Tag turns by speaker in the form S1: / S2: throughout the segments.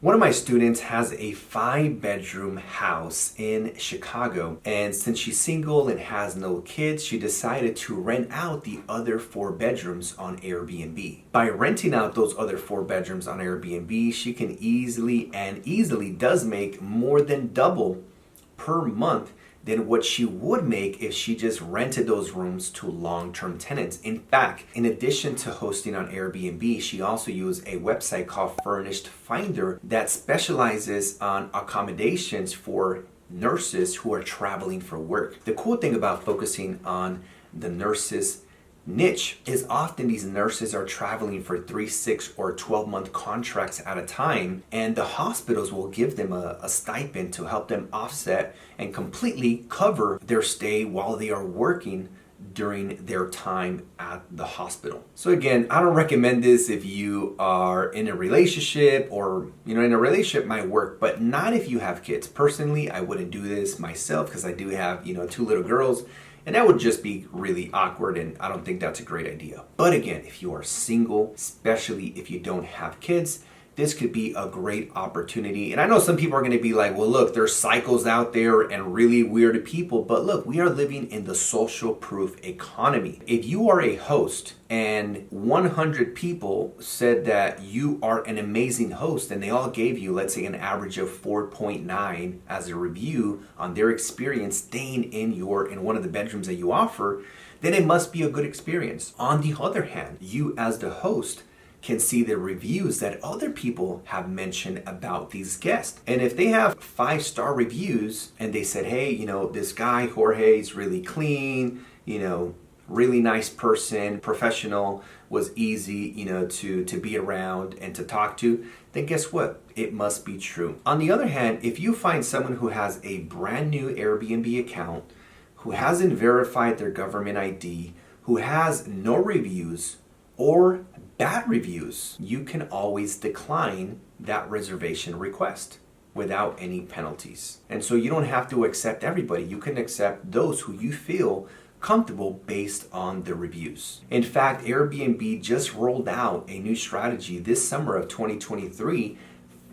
S1: One of my students has a 5-bedroom house in Chicago, and since she's single and has no kids, she decided to rent out the other 4 bedrooms on Airbnb. By renting out those other 4 bedrooms on Airbnb, she can easily does make more than double per month than what she would make if she just rented those rooms to long-term tenants. In fact, in addition to hosting on Airbnb, she also used a website called Furnished Finder that specializes on accommodations for nurses who are traveling for work. The cool thing about focusing on the nurses niche is often these nurses are traveling for 3, 6, or 12-month contracts at a time, and the hospitals will give them a stipend to help them offset and completely cover their stay while they are working during their time at the hospital. So again, I don't recommend this if you are in a relationship, or in a relationship might work, but not if you have kids. Personally, I wouldn't do this myself because I do have 2 little girls. And that would just be really awkward, and I don't think that's a great idea. But again, if you are single, especially if you don't have kids, this could be a great opportunity. And I know some people are going to be like, well, look, there's cycles out there and really weird people. But look, we are living in the social proof economy. If you are a host and 100 people said that you are an amazing host, and they all gave you, let's say, an average of 4.9 as a review on their experience staying in one of the bedrooms that you offer, then it must be a good experience. On the other hand, you as the host can see the reviews that other people have mentioned about these guests. And if they have 5-star reviews and they said, hey, this guy, Jorge, is really clean, really nice person, professional, was easy, to be around and to talk to, then guess what? It must be true. On the other hand, if you find someone who has a brand new Airbnb account, who hasn't verified their government ID, who has no reviews or bad reviews, you can always decline that reservation request without any penalties. And so you don't have to accept everybody. You can accept those who you feel comfortable based on the reviews. In fact, Airbnb just rolled out a new strategy this summer of 2023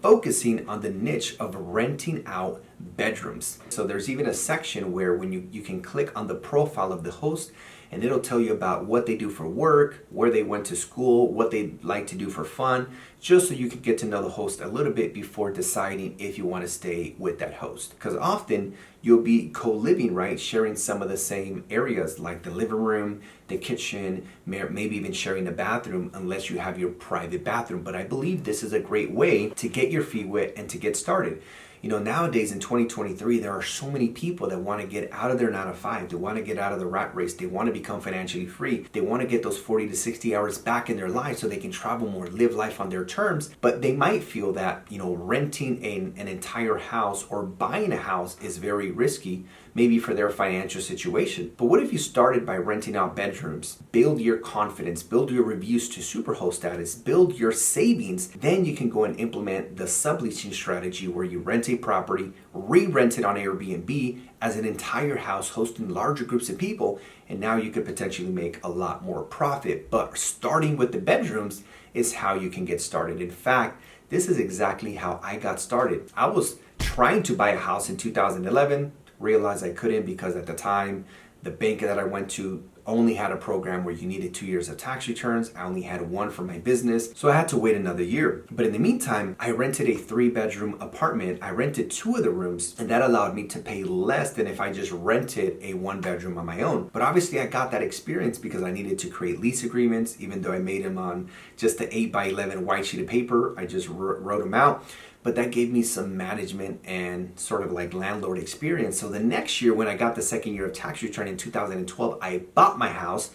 S1: focusing on the niche of renting out bedrooms. So there's even a section where when you can click on the profile of the host, and it'll tell you about what they do for work, where they went to school, what they like to do for fun, just so you can get to know the host a little bit before deciding if you want to stay with that host. Because often you'll be co-living, right? Sharing some of the same areas like the living room, the kitchen, maybe even sharing the bathroom, unless you have your private bathroom. But I believe this is a great way to get your feet wet and to get started. Nowadays in 2023, there are so many people that want to get out of their 9-to-5. They want to get out of the rat race. They want to become financially free. They want to get those 40 to 60 hours back in their life so they can travel more, live life on their terms. But they might feel that, renting an entire house or buying a house is very risky, maybe for their financial situation. But what if you started by renting out bedrooms, build your confidence, build your reviews to superhost status, build your savings, then you can go and implement the subleasing strategy where you rent a property, re-rent it on Airbnb as an entire house hosting larger groups of people, and now you could potentially make a lot more profit. But starting with the bedrooms is how you can get started. In fact, this is exactly how I got started. I was trying to buy a house in 2011, realized I couldn't because at the time the bank that I went to only had a program where you needed 2 years of tax returns. I only had one for my business, so I had to wait another year. But in the meantime, I rented a 3-bedroom apartment. I rented 2 of the rooms, and that allowed me to pay less than if I just rented a 1-bedroom on my own. But obviously I got that experience because I needed to create lease agreements, even though I made them on just the 8x11 white sheet of paper. I just wrote them out. But that gave me some management and sort of like landlord experience. So the next year, when I got the second year of tax return in 2012, I bought my house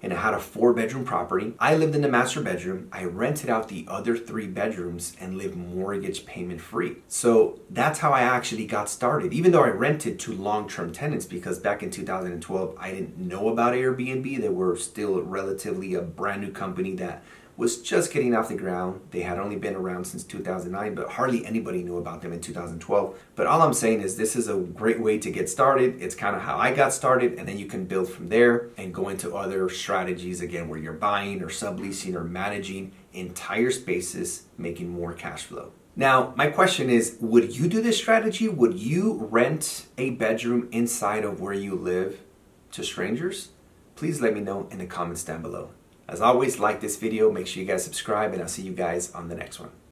S1: and I had a 4-bedroom property. I lived in the master bedroom. I rented out the other 3 bedrooms and lived mortgage payment free. So that's how I actually got started, even though I rented to long-term tenants, because back in 2012, I didn't know about Airbnb. They were still relatively a brand new company that was just getting off the ground. They had only been around since 2009, but hardly anybody knew about them in 2012. But all I'm saying is this is a great way to get started. It's kind of how I got started, and then you can build from there and go into other strategies, again, where you're buying or subleasing or managing entire spaces, making more cash flow. Now, my question is, would you do this strategy? Would you rent a bedroom inside of where you live to strangers? Please let me know in the comments down below. As always, like this video, make sure you guys subscribe, and I'll see you guys on the next one.